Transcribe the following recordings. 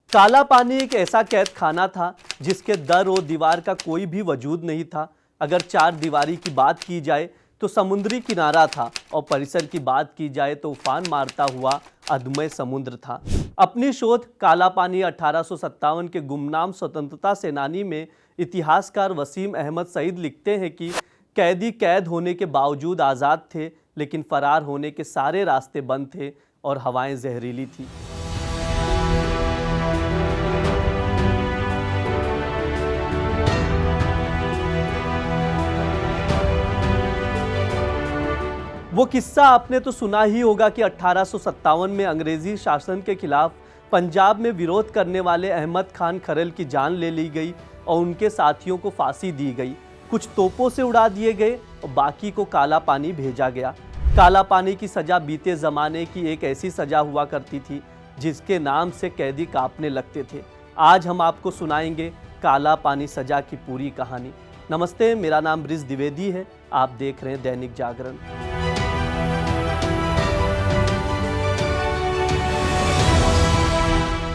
काला पानी एक ऐसा कैद खाना था जिसके दर और दीवार का कोई भी वजूद नहीं था। अगर चार दीवारी की बात की जाए तो समुद्री किनारा था और परिसर की बात की जाए तो उफान मारता हुआ अधमय समुद्र था। अपनी शोध काला पानी 1857 के गुमनाम स्वतंत्रता सेनानी में इतिहासकार वसीम अहमद सईद लिखते हैं कि कैदी कैद होने के बावजूद आज़ाद थे, लेकिन फरार होने के सारे रास्ते बंद थे और हवाएं जहरीली थी। वो किस्सा आपने तो सुना ही होगा कि 1857 में अंग्रेजी शासन के खिलाफ पंजाब में विरोध करने वाले अहमद खान खरल की जान ले ली गई और उनके साथियों को फांसी दी गई। कुछ तोपों से उड़ा दिए गए और बाकी को काला पानी भेजा गया। काला पानी की सज़ा बीते ज़माने की एक ऐसी सज़ा हुआ करती थी जिसके नाम से कैदी कांपने लगते थे। आज हम आपको सुनाएंगे काला पानी सज़ा की पूरी कहानी। नमस्ते, मेरा नाम ब्रिज द्विवेदी है। आप देख रहे हैं दैनिक जागरण।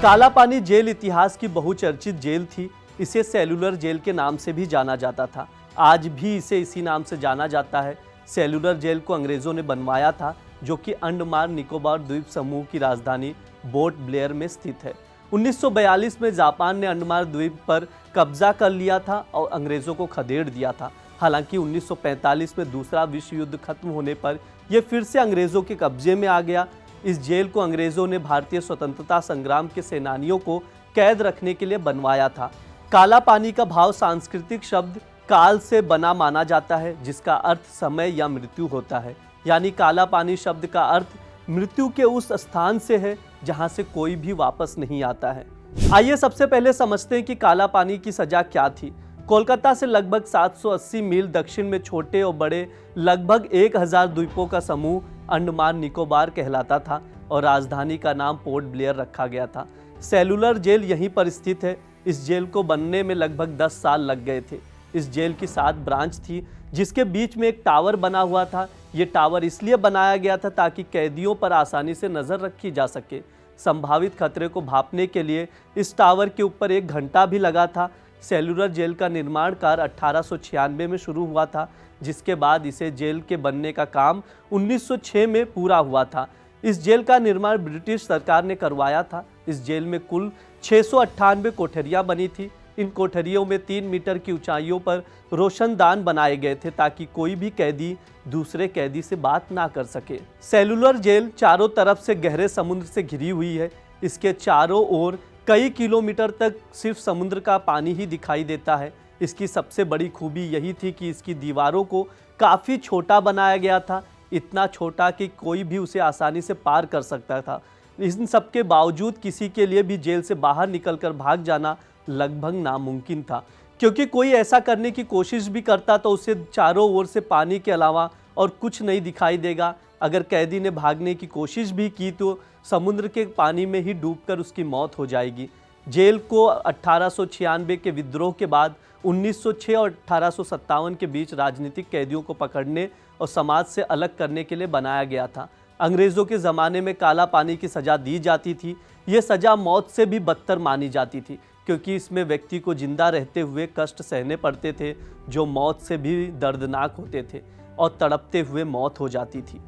काला पानी जेल इतिहास की बहुचर्चित जेल थी। इसे सेलुलर जेल के नाम से भी जाना जाता था। आज भी इसे इसी नाम से जाना जाता है। सेलुलर जेल को अंग्रेज़ों ने बनवाया था, जो कि अंडमान निकोबार द्वीप समूह की राजधानी पोर्ट ब्लेयर में स्थित है। 1942 में जापान ने अंडमान द्वीप पर कब्जा कर लिया था और अंग्रेज़ों को खदेड़ दिया था। हालांकि 1945 में दूसरा विश्व युद्ध खत्म होने पर यह फिर से अंग्रेज़ों के कब्जे में आ गया। इस जेल को अंग्रेज़ों ने भारतीय स्वतंत्रता संग्राम के सेनानियों को कैद रखने के लिए बनवाया था। काला पानी का भाव सांस्कृतिक शब्द काल से बना माना जाता है, जिसका अर्थ समय या मृत्यु होता है। यानी काला पानी शब्द का अर्थ मृत्यु के उस स्थान से है जहां से कोई भी वापस नहीं आता है। आइए सबसे पहले समझते हैं कि काला पानी की सजा क्या थी। कोलकाता से लगभग 780 मील दक्षिण में छोटे और बड़े लगभग 1000 द्वीपों का समूह अंडमान निकोबार कहलाता था और राजधानी का नाम पोर्ट ब्लेयर रखा गया था। सेलुलर जेल यहीं पर स्थित है। इस जेल को बनने में लगभग 10 साल लग गए थे। इस जेल की 7 ब्रांच थी, जिसके बीच में एक टावर बना हुआ था। ये टावर इसलिए बनाया गया था ताकि कैदियों पर आसानी से नज़र रखी जा सके। संभावित खतरे को भांपने के लिए इस टावर के ऊपर एक घंटा भी लगा था। सेलुलर जेल का निर्माण कार्य 1896 में शुरू हुआ था, जिसके बाद इसे जेल के बनने का काम 1906 में पूरा हुआ था। इस जेल का निर्माण ब्रिटिश सरकार ने करवाया था। इस जेल में कुल 698 कोठरियां बनी थी। इन कोठरियों में 3 मीटर की ऊंचाइयों पर रोशनदान बनाए गए थे ताकि कोई भी कैदी दूसरे कैदी से बात ना कर सके। सेलुलर जेल चारों तरफ से गहरे समुद्र से घिरी हुई है। इसके चारों ओर कई किलोमीटर तक सिर्फ समुद्र का पानी ही दिखाई देता है। इसकी सबसे बड़ी खूबी यही थी कि इसकी दीवारों को काफ़ी छोटा बनाया गया था, इतना छोटा कि कोई भी उसे आसानी से पार कर सकता था। इन सब के बावजूद किसी के लिए भी जेल से बाहर निकलकर भाग जाना लगभग नामुमकिन था, क्योंकि कोई ऐसा करने की कोशिश भी करता तो उसे चारों ओर से पानी के अलावा और कुछ नहीं दिखाई देगा। अगर कैदी ने भागने की कोशिश भी की तो समुद्र के पानी में ही डूबकर उसकी मौत हो जाएगी। जेल को 1896 के विद्रोह के बाद 1906 और 1857 के बीच राजनीतिक कैदियों को पकड़ने और समाज से अलग करने के लिए बनाया गया था। अंग्रेज़ों के ज़माने में काला पानी की सज़ा दी जाती थी। ये सज़ा मौत से भी बदतर मानी जाती थी, क्योंकि इसमें व्यक्ति को जिंदा रहते हुए कष्ट सहने पड़ते थे, जो मौत से भी दर्दनाक होते थे और तड़पते हुए मौत हो जाती थी।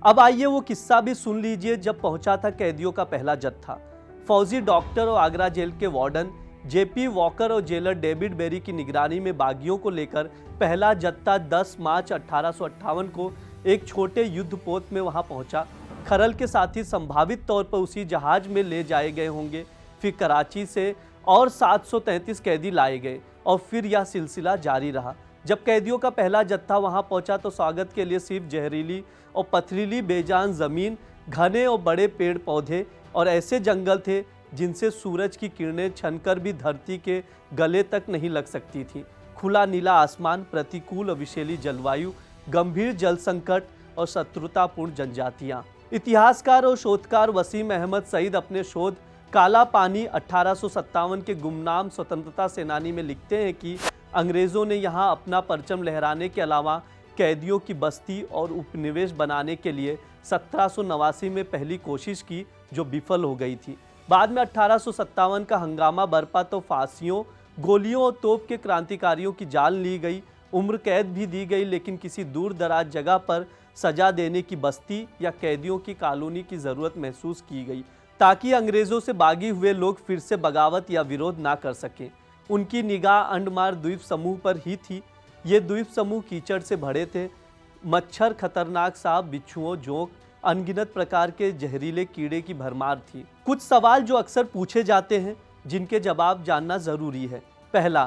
अब आइए वो किस्सा भी सुन लीजिए जब पहुंचा था कैदियों का पहला जत्था। फौजी डॉक्टर और आगरा जेल के वार्डन जेपी वॉकर और जेलर डेविड बेरी की निगरानी में बागियों को लेकर पहला जत्था 10 मार्च 1858 को एक छोटे युद्धपोत में वहां पहुंचा। खरल के साथी संभावित तौर पर उसी जहाज में ले जाए गए होंगे। फिर कराची से और 733 कैदी लाए गए और फिर यह सिलसिला जारी रहा। जब कैदियों का पहला जत्था वहां पहुंचा तो स्वागत के लिए सिर्फ जहरीली और पथरीली बेजान ज़मीन, घने और बड़े पेड़ पौधे और ऐसे जंगल थे जिनसे सूरज की किरणें छनकर भी धरती के गले तक नहीं लग सकती थी। खुला नीला आसमान, प्रतिकूल और विषैली जलवायु, गंभीर जल संकट और शत्रुतापूर्ण जनजातियाँ। इतिहासकार और शोधकार वसीम अहमद सईद अपने शोध काला पानी 1857 के गुमनाम स्वतंत्रता सेनानी में लिखते हैं कि अंग्रेज़ों ने यहाँ अपना परचम लहराने के अलावा कैदियों की बस्ती और उपनिवेश बनाने के लिए 1789 में पहली कोशिश की, जो विफल हो गई थी। बाद में 1857 का हंगामा बरपा तो फांसियों, गोलियों और तोप के क्रांतिकारियों की जान ली गई, उम्र कैद भी दी गई, लेकिन किसी दूर दराज जगह पर सजा देने की बस्ती या कैदियों की कॉलोनी की ज़रूरत महसूस की गई, ताकि अंग्रेज़ों से बागी हुए लोग फिर से बगावत या विरोध ना कर सकें। उनकी निगाह अंडमान द्वीप समूह पर ही थी। ये द्वीप समूह कीचड़ से भरे थे। मच्छर, खतरनाक सांप, बिच्छुओं, जोंक, अनगिनत प्रकार के जहरीले कीड़े की भरमार थी। कुछ सवाल जो अक्सर पूछे जाते हैं, जिनके जवाब जानना ज़रूरी है। पहला,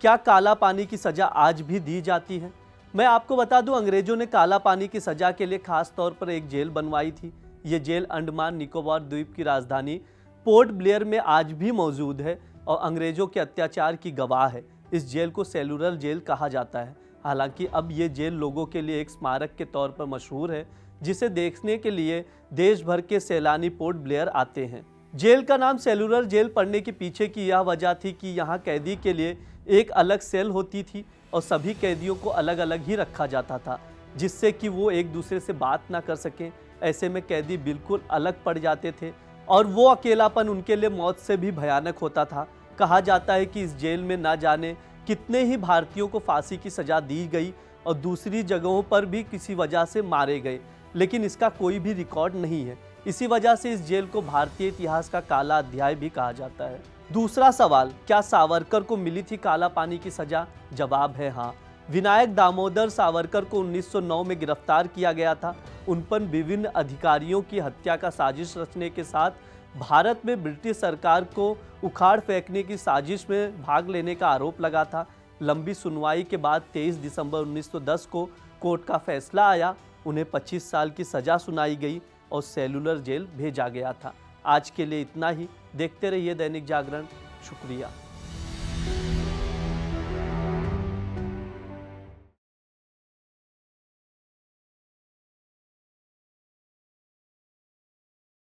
क्या काला पानी की सज़ा आज भी दी जाती है? मैं आपको बता दूं, अंग्रेजों ने काला पानी की सज़ा के लिए खास तौर पर एक जेल बनवाई थी। ये जेल अंडमान निकोबार द्वीप की राजधानी पोर्ट ब्लेयर में आज भी मौजूद है और अंग्रेजों के अत्याचार की गवाह है। इस जेल को सेलुलर जेल कहा जाता है। हालांकि अब ये जेल लोगों के लिए एक स्मारक के तौर पर मशहूर है, जिसे देखने के लिए देश भर के सैलानी पोर्ट ब्लेयर आते हैं। जेल का नाम सेलुलर जेल पड़ने के पीछे की यह वजह थी कि यहाँ कैदी के लिए एक अलग सेल होती थी और सभी कैदियों को अलग अलग ही रखा जाता था, जिससे कि वो एक दूसरे से बात ना कर सकें। ऐसे में कैदी बिल्कुल अलग पड़ जाते थे और वो अकेलापन उनके लिए मौत से भी भयानक होता था। कहा जाता है कि इस जेल में ना जाने कितने ही भारतीयों को फांसी की सज़ा दी गई और दूसरी जगहों पर भी किसी वजह से मारे गए, लेकिन इसका कोई भी रिकॉर्ड नहीं है। इसी वजह से इस जेल को भारतीय इतिहास का काला अध्याय भी कहा जाता है। दूसरा सवाल, क्या सावरकर को मिली थी काला पानी की सज़ा? जवाब है हाँ। विनायक दामोदर सावरकर को 1909 में गिरफ्तार किया गया था। उन पर विभिन्न अधिकारियों की हत्या का साजिश रचने के साथ भारत में ब्रिटिश सरकार को उखाड़ फेंकने की साजिश में भाग लेने का आरोप लगा था। लंबी सुनवाई के बाद 23 दिसंबर 1910 को कोर्ट का फैसला आया। उन्हें 25 साल की सज़ा सुनाई गई और सेलुलर जेल भेजा गया था। आज के लिए इतना ही। देखते रहिए दैनिक जागरण। शुक्रिया।